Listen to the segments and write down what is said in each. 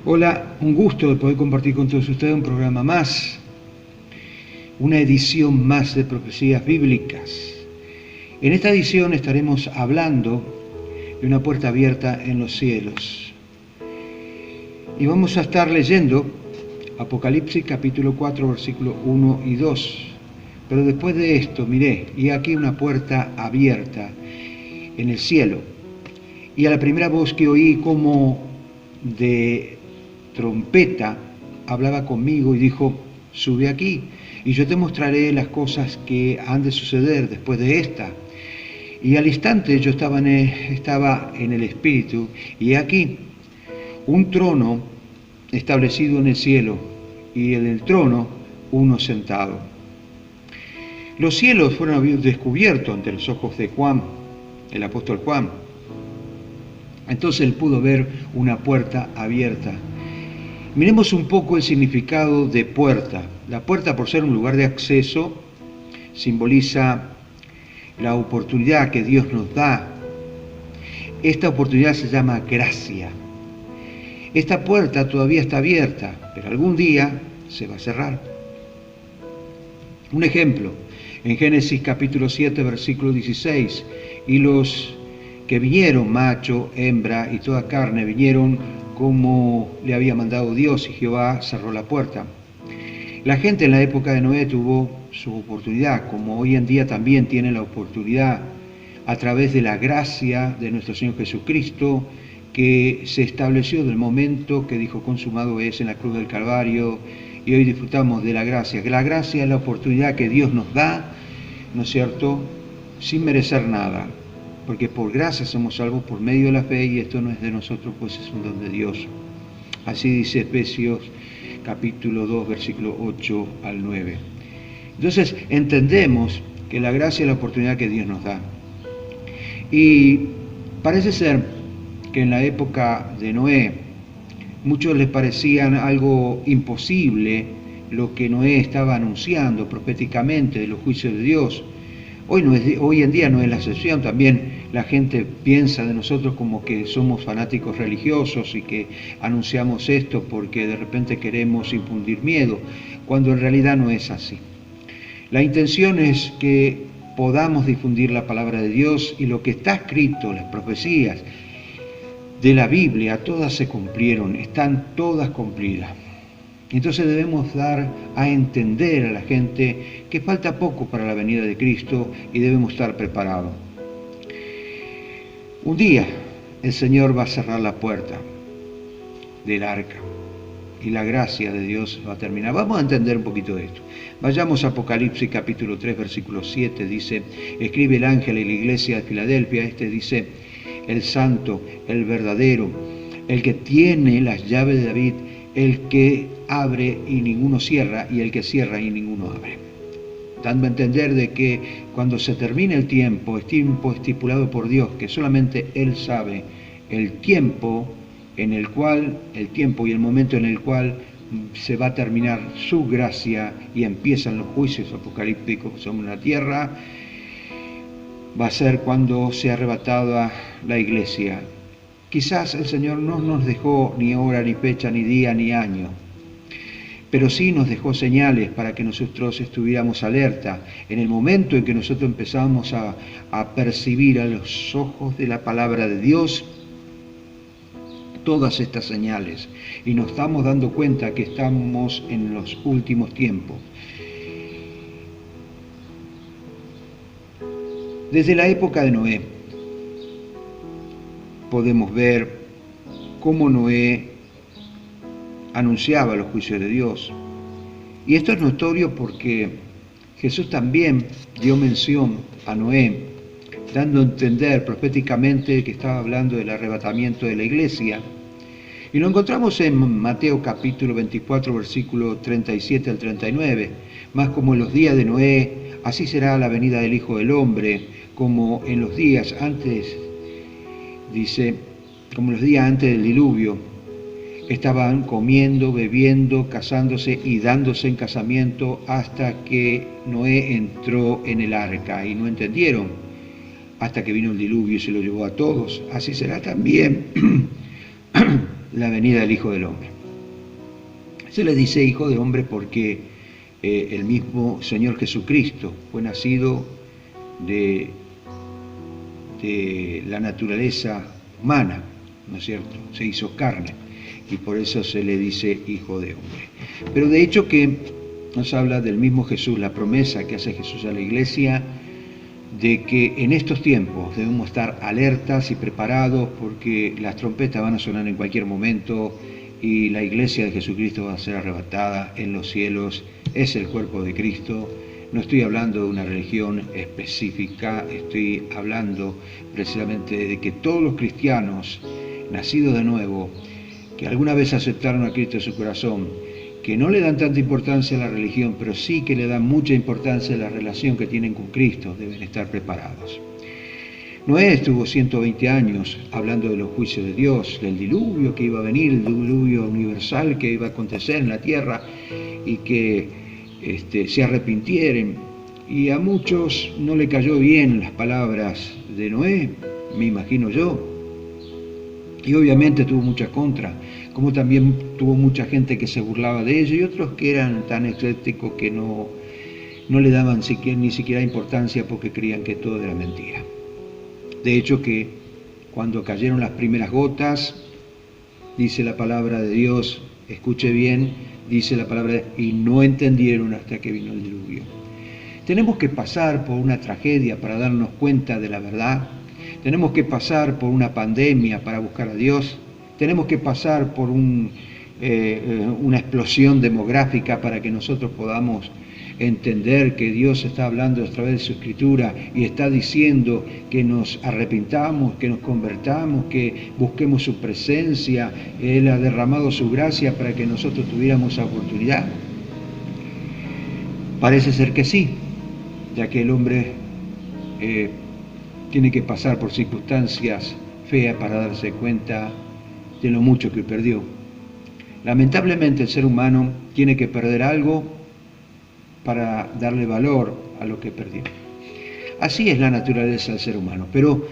Hola, un gusto de poder compartir con todos ustedes un programa más, una edición más de Profecías Bíblicas. En esta edición estaremos hablando de una puerta abierta en los cielos. Y vamos a estar leyendo Apocalipsis capítulo 4, versículos 1 y 2. Pero después de esto, miré, y aquí una puerta abierta en el cielo. Y a la primera voz que oí como de trompeta, hablaba conmigo y dijo: sube aquí, y yo te mostraré las cosas que han de suceder después de esta. Y al instante yo estaba en el Espíritu, y aquí un trono establecido en el cielo, y en el trono uno sentado. Los cielos fueron descubiertos ante los ojos de Juan, el apóstol Juan. Entonces él pudo ver una puerta abierta. Miremos un poco el significado de puerta. La puerta, por ser un lugar de acceso, simboliza la oportunidad que Dios nos da. Esta oportunidad se llama gracia. Esta puerta todavía está abierta, pero algún día se va a cerrar. Un ejemplo, en Génesis capítulo 7, versículo 16, y los que vinieron, macho, hembra y toda carne, vinieron como le había mandado Dios, y Jehová cerró la puerta. La gente en la época de Noé tuvo su oportunidad, como hoy en día también tiene la oportunidad, a través de la gracia de nuestro Señor Jesucristo, que se estableció del momento que dijo consumado es en la cruz del Calvario, y hoy disfrutamos de la gracia. Que la gracia es la oportunidad que Dios nos da, ¿no es cierto?, sin merecer nada. Porque por gracia somos salvos por medio de la fe, y esto no es de nosotros, pues es un don de Dios. Así dice Efesios capítulo 2, versículo 8 al 9. Entonces entendemos que la gracia es la oportunidad que Dios nos da. Y parece ser que en la época de Noé, muchos les parecían algo imposible lo que Noé estaba anunciando proféticamente de los juicios de Dios. Hoy en día no es la excepción. También la gente piensa de nosotros como que somos fanáticos religiosos y que anunciamos esto porque de repente queremos infundir miedo, cuando en realidad no es así. La intención es que podamos difundir la palabra de Dios, y lo que está escrito, las profecías de la Biblia, todas se cumplieron, están todas cumplidas. Entonces debemos dar a entender a la gente que falta poco para la venida de Cristo y debemos estar preparados. Un día el Señor va a cerrar la puerta del arca y la gracia de Dios va a terminar. Vamos a entender un poquito de esto. Vayamos a Apocalipsis capítulo 3, versículo 7, dice: escribe el ángel en la iglesia de Filadelfia, dice: el santo, el verdadero, el que tiene las llaves de David, el que abre y ninguno cierra, y el que cierra y ninguno abre. Dando a entender de que cuando se termine el tiempo estipulado por Dios, que solamente Él sabe el tiempo y el momento en el cual se va a terminar su gracia y empiezan los juicios apocalípticos sobre la tierra, va a ser cuando sea arrebatada la iglesia. Quizás el Señor no nos dejó ni hora, ni fecha, ni día, ni año, pero sí nos dejó señales para que nosotros estuviéramos alerta. En el momento en que nosotros empezamos a percibir a los ojos de la palabra de Dios todas estas señales, y nos estamos dando cuenta que estamos en los últimos tiempos. Desde la época de Noé podemos ver cómo Noé anunciaba los juicios de Dios. Y esto es notorio porque Jesús también dio mención a Noé, dando a entender proféticamente que estaba hablando del arrebatamiento de la iglesia. Y lo encontramos en Mateo capítulo 24, versículo 37 al 39. Más como en los días de Noé, así será la venida del Hijo del Hombre, como en los días antes, dice, como los días antes del diluvio. Estaban comiendo, bebiendo, casándose y dándose en casamiento hasta que Noé entró en el arca, y no entendieron hasta que vino el diluvio y se lo llevó a todos. Así será también la venida del Hijo del Hombre. Se le dice Hijo del Hombre porque el mismo Señor Jesucristo fue nacido de la naturaleza humana, ¿no es cierto? Se hizo carne y por eso se le dice Hijo de Hombre. Pero de hecho que nos habla del mismo Jesús, la promesa que hace Jesús a la iglesia de que en estos tiempos debemos estar alertas y preparados porque las trompetas van a sonar en cualquier momento y la iglesia de Jesucristo va a ser arrebatada en los cielos, es el cuerpo de Cristo. No estoy hablando de una religión específica, estoy hablando precisamente de que todos los cristianos nacidos de nuevo, que alguna vez aceptaron a Cristo en su corazón, que no le dan tanta importancia a la religión, pero sí que le dan mucha importancia a la relación que tienen con Cristo, deben estar preparados. Noé estuvo 120 años hablando de los juicios de Dios, del diluvio que iba a venir, el diluvio universal que iba a acontecer en la tierra y que se arrepintieran. Y a muchos no le cayó bien las palabras de Noé, me imagino yo. Y obviamente tuvo mucha contra, como también tuvo mucha gente que se burlaba de ello y otros que eran tan escépticos que no le daban ni siquiera importancia porque creían que todo era mentira. De hecho que cuando cayeron las primeras gotas, dice la palabra de Dios, escuche bien, dice la palabra y no entendieron hasta que vino el diluvio. Tenemos que pasar por una tragedia para darnos cuenta de la verdad. Tenemos que pasar por una pandemia para buscar a Dios. Tenemos que pasar por una explosión demográfica para que nosotros podamos entender que Dios está hablando a través de su Escritura y está diciendo que nos arrepintamos, que nos convertamos, que busquemos su presencia. Él ha derramado su gracia para que nosotros tuviéramos esa oportunidad. Parece ser que sí, ya que el hombre tiene que pasar por circunstancias feas para darse cuenta de lo mucho que perdió. Lamentablemente el ser humano tiene que perder algo para darle valor a lo que perdió. Así es la naturaleza del ser humano, pero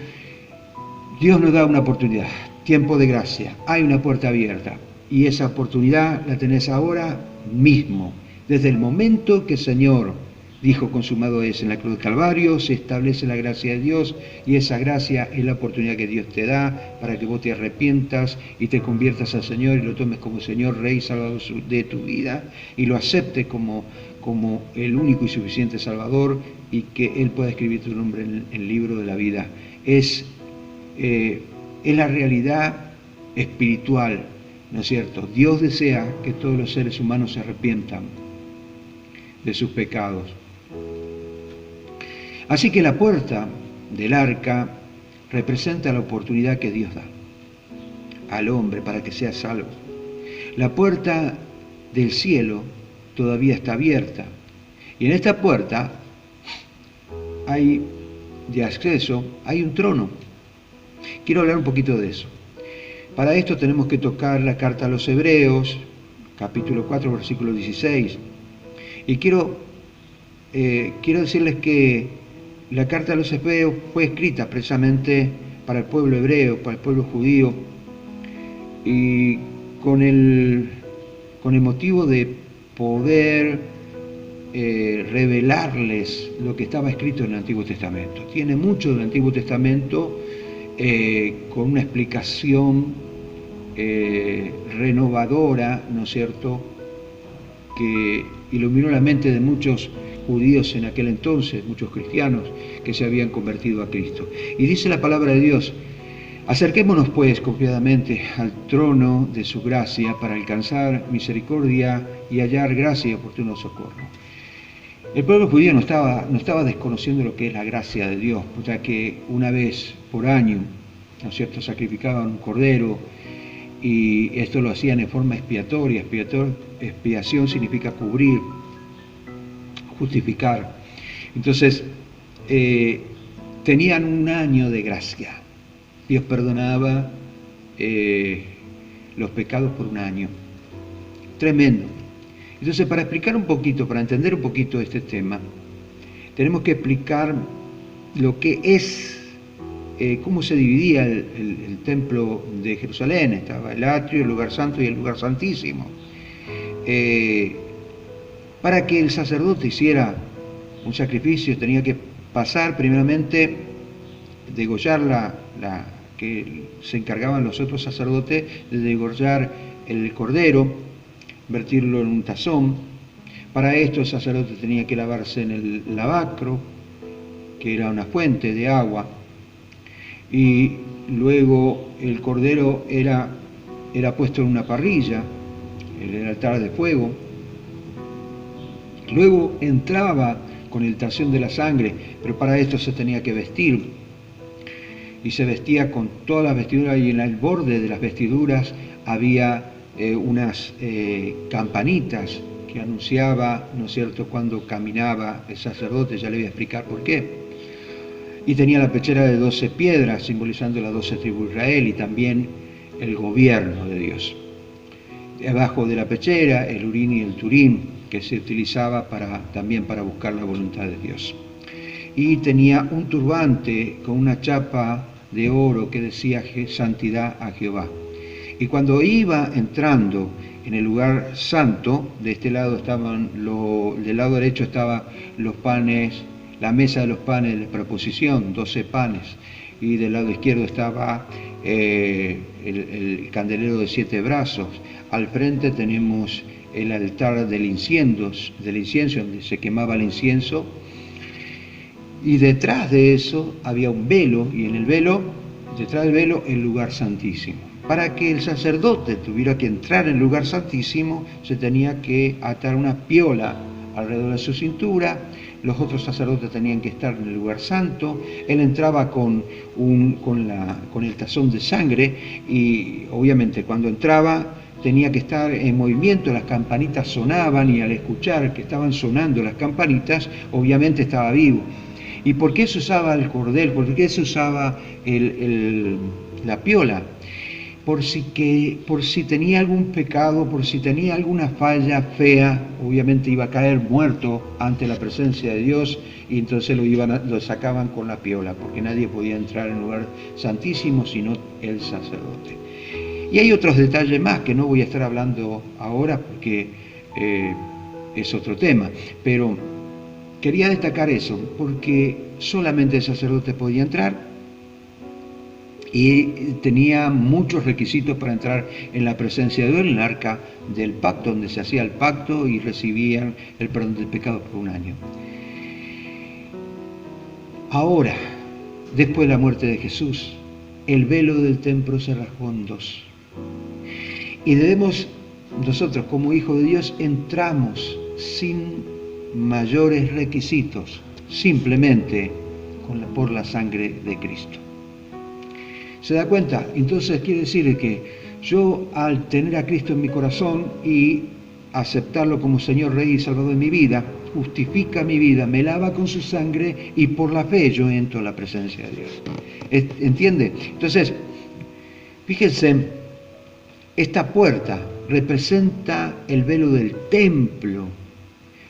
Dios nos da una oportunidad, tiempo de gracia, hay una puerta abierta y esa oportunidad la tenés ahora mismo, desde el momento que el Señor dijo consumado es en la cruz del Calvario, se establece la gracia de Dios y esa gracia es la oportunidad que Dios te da para que vos te arrepientas y te conviertas al Señor y lo tomes como Señor, Rey, Salvador de tu vida y lo aceptes como el único y suficiente Salvador y que Él pueda escribir tu nombre en el libro de la vida. Es la realidad espiritual, ¿no es cierto? Dios desea que todos los seres humanos se arrepientan de sus pecados. Así que la puerta del arca representa la oportunidad que Dios da al hombre para que sea salvo. La puerta del cielo todavía está abierta y en esta puerta de acceso hay un trono. Quiero hablar un poquito de eso. Para esto tenemos que tocar la carta a los Hebreos, capítulo 4, versículo 16. Y quiero decirles que la carta a los Hebreos fue escrita precisamente para el pueblo hebreo, para el pueblo judío, y con el motivo de poder revelarles lo que estaba escrito en el Antiguo Testamento. Tiene mucho del Antiguo Testamento con una explicación renovadora, ¿no es cierto?, que iluminó la mente de muchos judíos en aquel entonces, muchos cristianos que se habían convertido a Cristo. Y dice la palabra de Dios: acerquémonos pues confiadamente al trono de su gracia para alcanzar misericordia y hallar gracia y oportuno socorro. El pueblo judío no estaba desconociendo lo que es la gracia de Dios, ya que una vez por año, ¿no es cierto?, sacrificaban un cordero y esto lo hacían en forma expiatoria. Expiación significa cubrir, justificar. Entonces, tenían un año de gracia. Dios perdonaba los pecados por un año. Tremendo. Entonces, para explicar un poquito, para entender un poquito este tema, tenemos que explicar lo que es cómo se dividía el templo de Jerusalén. Estaba el atrio, el lugar santo y el lugar santísimo. Para que el sacerdote hiciera un sacrificio tenía que pasar primeramente, degollar que se encargaban los otros sacerdotes de degollar el cordero, vertirlo en un tazón. Para esto el sacerdote tenía que lavarse en el lavacro, que era una fuente de agua, y luego el cordero era puesto en una parrilla, el altar de fuego. Luego entraba con el tazón de la sangre, pero para esto se tenía que vestir, y se vestía con todas las vestiduras, y en el borde de las vestiduras había unas campanitas que anunciaba, ¿no es cierto?, cuando caminaba el sacerdote. Ya le voy a explicar por qué. Y tenía la pechera de 12 piedras, simbolizando las 12 tribus de Israel y también el gobierno de Dios. Abajo de la pechera, el Urim y el Turim, que se utilizaba también para buscar la voluntad de Dios. Y tenía un turbante con una chapa de oro que decía santidad a Jehová. Y cuando iba entrando en el lugar santo, de este lado del lado derecho estaban los panes, la mesa de los panes de proposición, 12 panes, y del lado izquierdo estaba el candelero de 7 brazos. Al frente tenemos el altar del incienso, donde se quemaba el incienso, y detrás de eso había un velo, y en el velo, detrás del velo, el lugar santísimo. Para que el sacerdote tuviera que entrar en el lugar santísimo, se tenía que atar una piola alrededor de su cintura. Los otros sacerdotes tenían que estar en el lugar santo. Él entraba con el tazón de sangre, y obviamente cuando entraba tenía que estar en movimiento. Las campanitas sonaban, y al escuchar que estaban sonando las campanitas, obviamente estaba vivo. ¿Y por qué se usaba el cordel? ¿Por qué se usaba la piola? Por si tenía algún pecado, por si tenía alguna falla fea, obviamente iba a caer muerto ante la presencia de Dios, y entonces lo sacaban con la piola, porque nadie podía entrar en el lugar santísimo sino el sacerdote. Y hay otros detalles más que no voy a estar hablando ahora porque es otro tema, pero quería destacar eso, porque solamente el sacerdote podía entrar, y tenía muchos requisitos para entrar en la presencia de Dios, en el arca del pacto, donde se hacía el pacto y recibían el perdón del pecado por un año. Ahora, después de la muerte de Jesús, el velo del templo se rasgó en dos. Y nosotros como hijos de Dios, entramos sin mayores requisitos, simplemente por la sangre de Cristo. ¿Se da cuenta? Entonces quiere decir que yo, al tener a Cristo en mi corazón y aceptarlo como Señor, Rey y Salvador de mi vida, justifica mi vida, me lava con su sangre, y por la fe yo entro a la presencia de Dios. ¿Entiende? Entonces, fíjense, esta puerta representa el velo del templo,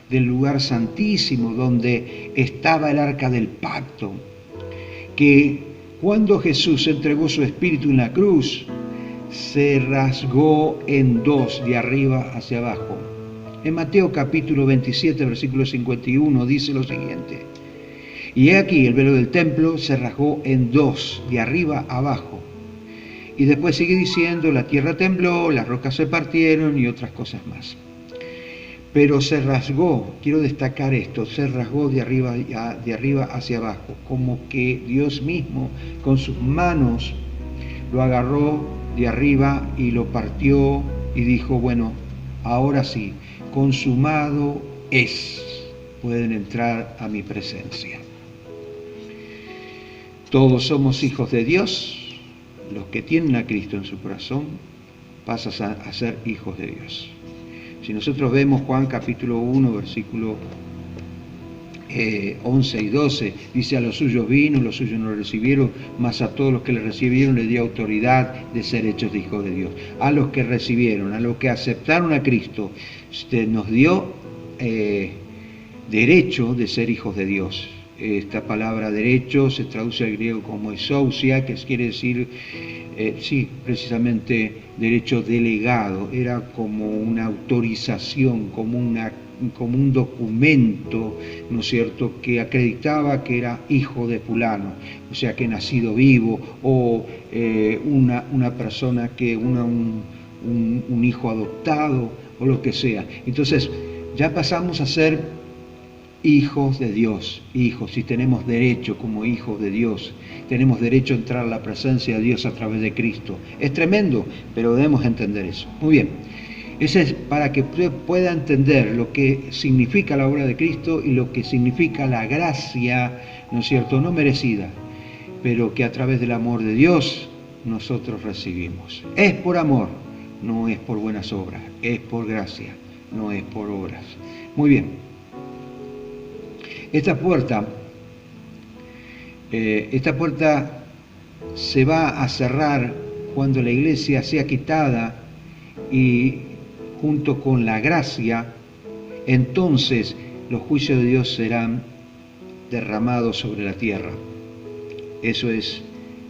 del lugar santísimo, donde estaba el arca del pacto, que cuando Jesús entregó su espíritu en la cruz, se rasgó en dos, de arriba hacia abajo. En Mateo capítulo 27, versículo 51, dice lo siguiente: y he aquí, el velo del templo se rasgó en dos, de arriba abajo. Y después sigue diciendo: la tierra tembló, las rocas se partieron, y otras cosas más. Pero se rasgó, quiero destacar esto, se rasgó de arriba hacia abajo, como que Dios mismo con sus manos lo agarró de arriba y lo partió, y dijo: bueno, ahora sí, consumado es, pueden entrar a mi presencia. Todos somos hijos de Dios. Los que tienen a Cristo en su corazón pasan a ser hijos de Dios. Si nosotros vemos Juan capítulo 1, versículo 11 y 12, dice: a los suyos vino, los suyos no lo recibieron, mas a todos los que le recibieron le dio autoridad de ser hechos de hijos de Dios. A los que recibieron, a los que aceptaron a Cristo, nos dio derecho de ser hijos de Dios. Esta palabra derecho se traduce al griego como exousia, que quiere decir, sí, precisamente derecho delegado. Era como una autorización, como un documento, ¿no es cierto?, que acreditaba que era hijo de fulano, o sea, que nacido vivo, o una persona que, un hijo adoptado, o lo que sea. Entonces, ya pasamos a ser hijos de Dios, hijos, y tenemos derecho como hijos de Dios, tenemos derecho a entrar a la presencia de Dios a través de Cristo. Es tremendo, pero debemos entender eso. Muy bien, ese es para que usted pueda entender lo que significa la obra de Cristo y lo que significa la gracia, ¿no es cierto?, no merecida, pero que a través del amor de Dios nosotros recibimos. Es por amor, no es por buenas obras, es por gracia, no es por obras. Muy bien. Esta puerta se va a cerrar cuando la iglesia sea quitada y junto con la gracia, entonces los juicios de Dios serán derramados sobre la tierra. Eso es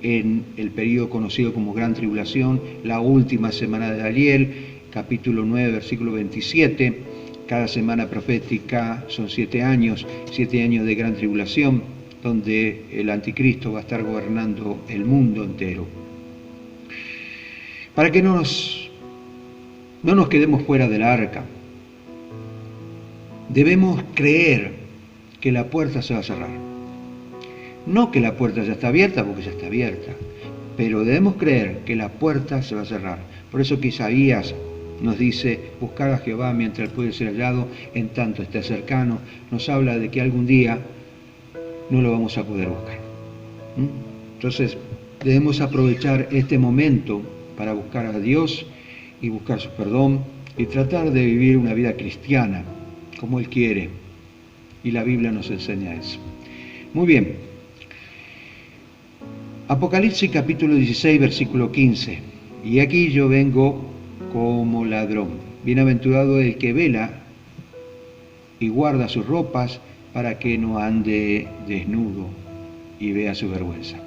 en el periodo conocido como Gran Tribulación, la última semana de Daniel, capítulo 9, versículo 27. Cada semana profética son 7 años de gran tribulación, donde el anticristo va a estar gobernando el mundo entero. Para que no nos quedemos fuera del arca, debemos creer que la puerta se va a cerrar. No que la puerta ya está abierta, porque ya está abierta, pero debemos creer que la puerta se va a cerrar. Por eso que Isaías nos dice, buscar a Jehová mientras puede ser hallado, en tanto esté cercano. Nos habla de que algún día no lo vamos a poder buscar. Entonces, debemos aprovechar este momento para buscar a Dios y buscar su perdón y tratar de vivir una vida cristiana como Él quiere. Y la Biblia nos enseña eso. Muy bien. Apocalipsis capítulo 16, versículo 15. Y aquí yo vengo como ladrón. Bienaventurado el que vela y guarda sus ropas para que no ande desnudo y vea su vergüenza.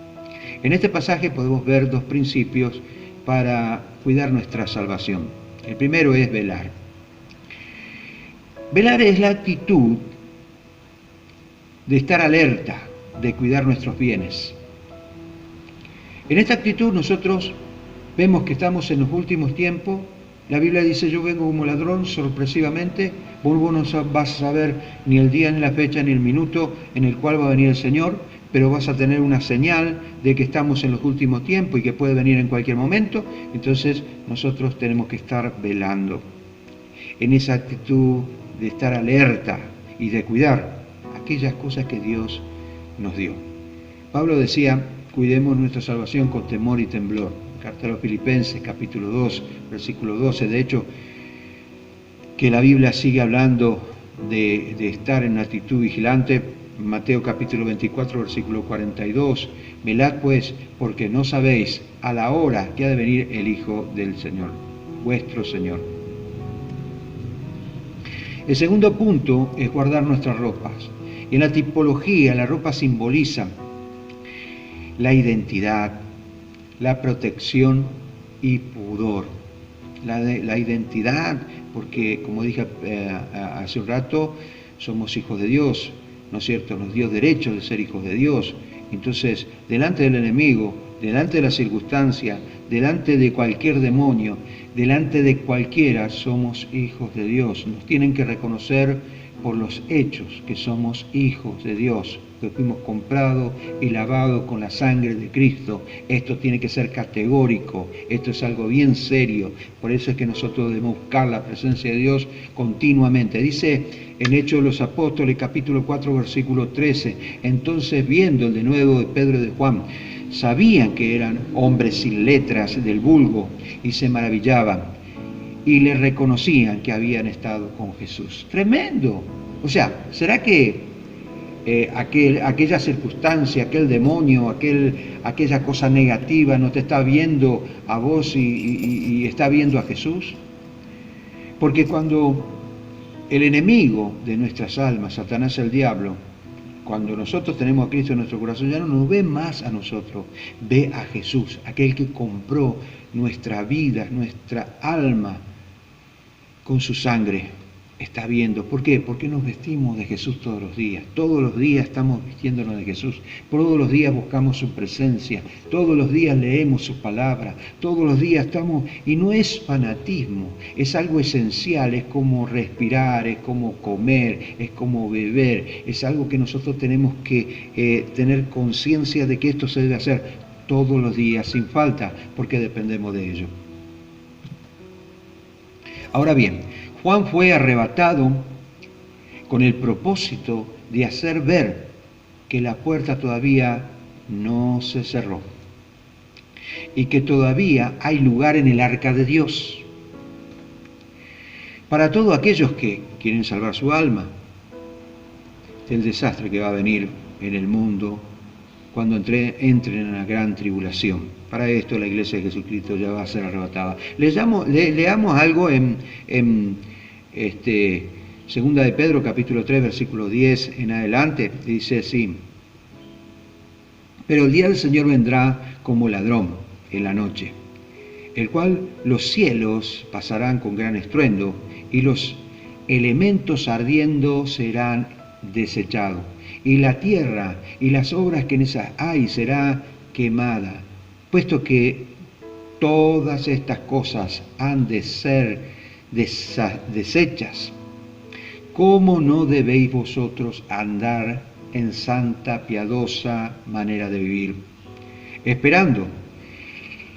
En este pasaje podemos ver dos principios para cuidar nuestra salvación. El primero es velar. Velar es la actitud de estar alerta, de cuidar nuestros bienes. En esta actitud nosotros vemos que estamos en los últimos tiempos. La Biblia dice, yo vengo como ladrón sorpresivamente, vos no vas a saber ni el día, ni la fecha, ni el minuto en el cual va a venir el Señor, pero vas a tener una señal de que estamos en los últimos tiempos y que puede venir en cualquier momento. Entonces nosotros tenemos que estar velando, en esa actitud de estar alerta y de cuidar aquellas cosas que Dios nos dio. Pablo decía, cuidemos nuestra salvación con temor y temblor. Carta a los Filipenses, capítulo 2, versículo 12. De hecho, que la Biblia sigue hablando de estar en una actitud vigilante. Mateo capítulo 24, versículo 42. Velad pues, porque no sabéis a la hora que ha de venir el Hijo del Señor, vuestro Señor. El segundo punto es guardar nuestras ropas. Y en la tipología, la ropa simboliza la identidad, la protección y pudor. La identidad, porque como dije hace un rato, somos hijos de Dios, ¿no es cierto? Nos dio derecho de ser hijos de Dios. Entonces, delante del enemigo, delante de la circunstancia, delante de cualquier demonio, delante de cualquiera, somos hijos de Dios. Nos tienen que reconocer por los hechos que somos hijos de Dios, que fuimos comprados y lavados con la sangre de Cristo. Esto tiene que ser categórico, esto es algo bien serio. Por eso es que nosotros debemos buscar la presencia de Dios continuamente. Dice en Hechos de los Apóstoles, capítulo 4, versículo 13, entonces viendo el denuedo de Pedro y de Juan, sabían que eran hombres sin letras del vulgo y se maravillaban y le reconocían que habían estado con Jesús. Tremendo. O sea, ¿será que aquella circunstancia, aquel demonio, aquella cosa negativa no te está viendo a vos y está viendo a Jesús? Porque cuando el enemigo de nuestras almas, Satanás el diablo, Cuando nosotros tenemos a Cristo en nuestro corazón, ya no nos ve más a nosotros, ve a Jesús, aquel que compró nuestra vida, nuestra alma con su sangre. Está viendo. ¿Por qué? Porque nos vestimos de Jesús todos los días. Todos los días estamos vistiéndonos de Jesús. Todos los días buscamos su presencia. Todos los días leemos su palabra. Todos los días estamos... Y no es fanatismo, es algo esencial. Es como respirar, es como comer, es como beber. Es algo que nosotros tenemos que tener conciencia de que esto se debe hacer todos los días, sin falta, porque dependemos de ello. Ahora bien, Juan fue arrebatado con el propósito de hacer ver que la puerta todavía no se cerró y que todavía hay lugar en el arca de Dios para todos aquellos que quieren salvar su alma del desastre que va a venir en el mundo cuando entren en la gran tribulación. Para esto la Iglesia de Jesucristo ya va a ser arrebatada. Leamos algo en Segunda de Pedro, capítulo 3, versículo 10 en adelante. Dice así: pero el día del Señor vendrá como ladrón en la noche, el cual los cielos pasarán con gran estruendo, y los elementos ardiendo serán desechados, y la tierra y las obras que en ella hay será quemada. Puesto que todas estas cosas han de ser deshechas, ¿cómo no debéis vosotros andar en santa, piadosa manera de vivir, esperando,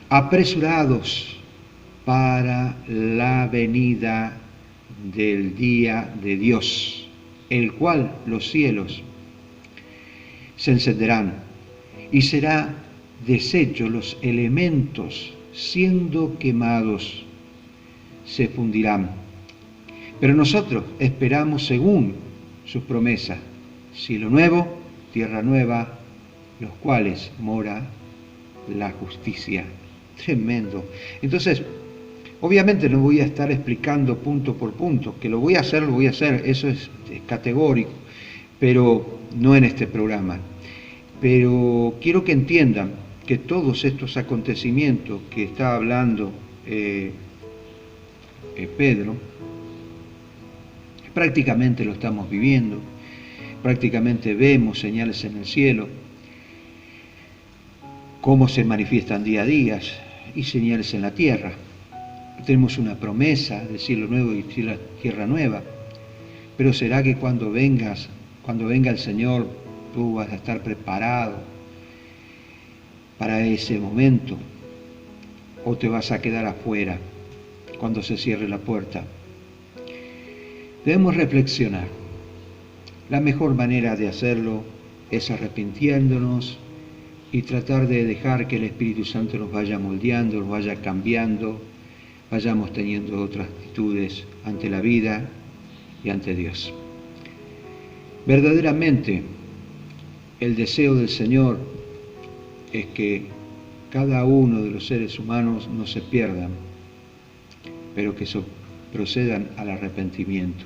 apresurados para la venida del día de Dios, el cual los cielos se encenderán y será deshecho, los elementos siendo quemados se fundirán. Pero nosotros esperamos según sus promesas, cielo nuevo, tierra nueva, los cuales mora la justicia. Tremendo. Entonces, obviamente no voy a estar explicando punto por punto, que lo voy a hacer, eso es categórico, pero no en este programa. Pero quiero que entiendan que todos estos acontecimientos que está hablando Pedro, prácticamente lo estamos viviendo, prácticamente vemos señales en el cielo, cómo se manifiestan día a día y señales en la tierra. Tenemos una promesa de cielo nuevo y tierra nueva, pero ¿será que cuando venga el Señor, tú vas a estar preparado para ese momento, o te vas a quedar afuera cuando se cierre la puerta? Debemos reflexionar. La mejor manera de hacerlo es arrepintiéndonos y tratar de dejar que el Espíritu Santo nos vaya moldeando, nos vaya cambiando, vayamos teniendo otras actitudes ante la vida y ante Dios. Verdaderamente, el deseo del Señor es que cada uno de los seres humanos no se pierdan, pero que procedan al arrepentimiento.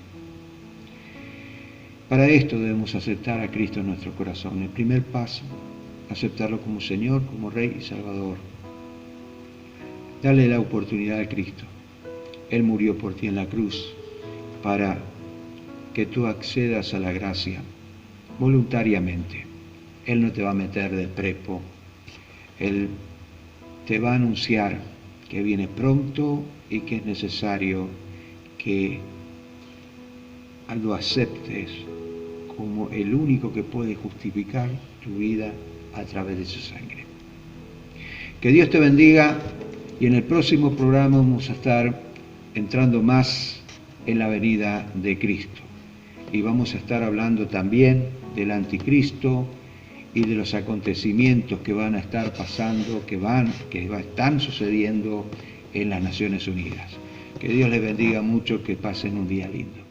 Para esto debemos aceptar a Cristo en nuestro corazón. El primer paso, aceptarlo como Señor, como Rey y Salvador. Dale la oportunidad a Cristo. Él murió por ti en la cruz para que tú accedas a la gracia voluntariamente. Él no te va a meter de prepo. Él te va a anunciar que viene pronto y que es necesario que lo aceptes como el único que puede justificar tu vida a través de su sangre. Que Dios te bendiga, y en el próximo programa vamos a estar entrando más en la venida de Cristo. Y vamos a estar hablando también del anticristo y de los acontecimientos que van a estar pasando, que están sucediendo en las Naciones Unidas. Que Dios les bendiga mucho, que pasen un día lindo.